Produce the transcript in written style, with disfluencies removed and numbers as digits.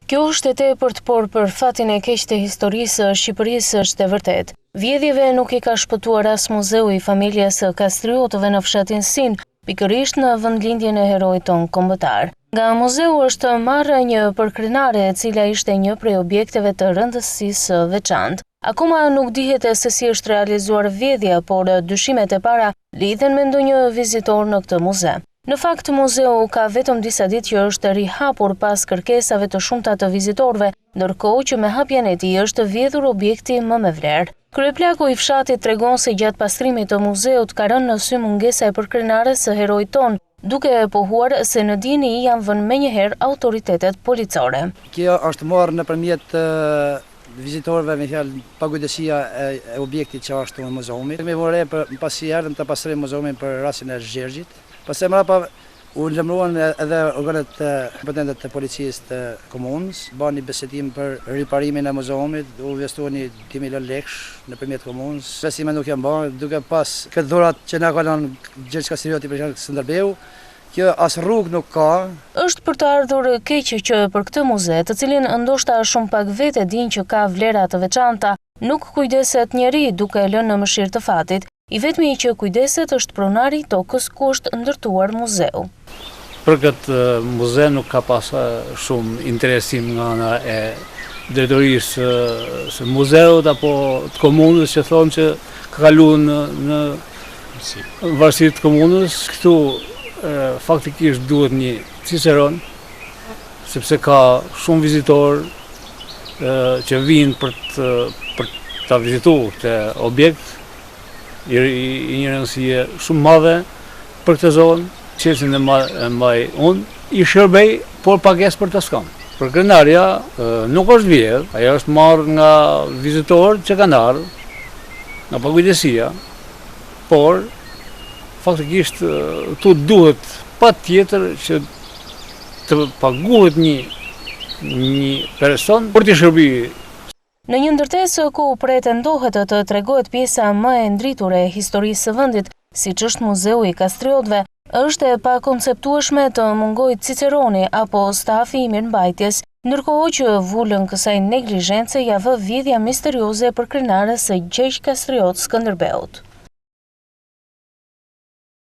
Kjo është e tepërt, por për fatin e keq të historisë së Shqipërisë është e vërtet. Vjedhjeve nuk i ka shpëtuar as muzeu i familjes së Kastriotëve në fshatin Sin, pikërisht në vendlindjen e heroit ton kombëtar. Nga muzeu është marrë një përkrenare e cila ishte një prej objekteve të rëndësisë veçantë. Akoma nuk dihet se si është realizuar vjedhja, por dyshimet e para lidhen me ndonjë vizitor në këtë muze. Në fakt, muzeu ka vetëm disa ditë që është rihapur pas kërkesave të shumta të vizitorëve, ndërkohë që me hapjen e tij është vjedhur objekti më me vlerë. Kryeplaku i fshatit tregon se gjatë pastrimit të muzeut ka rënë në sy mungesa e përkrenares së heroit ton, duke pohuar se në dijen e janë vënë menjëherë autoritetet policore. Kjo është marrë nëpërmjet vizitorëve, me fjalë pagujdesia e objektit që është në muzeumit. Me vore pasi erdhëm të pastrim muzeumin për rastin e Zgjerzhit. Pastaj mbrapa u lëmruan edhe organet kompetente të policisë të komunës, bani bisedim për riparimin e muzeumit, u investuan 2 milion lekësh nëpërmjet komunës. Besime nuk janë bërë, duke pas këtë dhurat që na ka lënë Gjergj Kastrioti për Skënderbeu, kjo as rrugë nuk ka. Është për të ardhur keq që për këtë muze, të cilin ndoshta shumë pak vetë dinë që ka vlera të veçanta, nuk kujdeset njeri duke lënë në mëshirë të fatit. I vetmi që kujdeset është pronari i tokës ku është ndërtuar muzeu. Për këtë muze nuk ka pas shumë interesim nga ana e drejtorisë së muzeut apo të komunës që thonë që ka kaluar në varësi të komunës. Këtu faktikisht duhet një ciceron, sepse ka shumë vizitor që vinë për ta vizituar këtë objekt. I një rëndësie shumë madhe për këtë zonë, qelsin e mbaj unë, i shërbej, por pagesë për të skam. Përkrenaria nuk është vjedhur, ajo është marrë nga vizitorë që kanë ardhur, nga pagujdesia, por faktikisht tu duhet patjetër që të paguhet një person për të shërbyer. Në një ndërtesë ku pretendohet të tregohet pjesa më e ndritur e historisë së vendit, siç është muzeu i Kastriotëve, është e pakonceptueshme të mungojë ciceroni apo stafi i mirëmbajtjes, ndërkohë që vulën kësaj neglizhence ja vë vjedhja misterioze e përkrenares së Gjergj Kastriot Skënderbeut.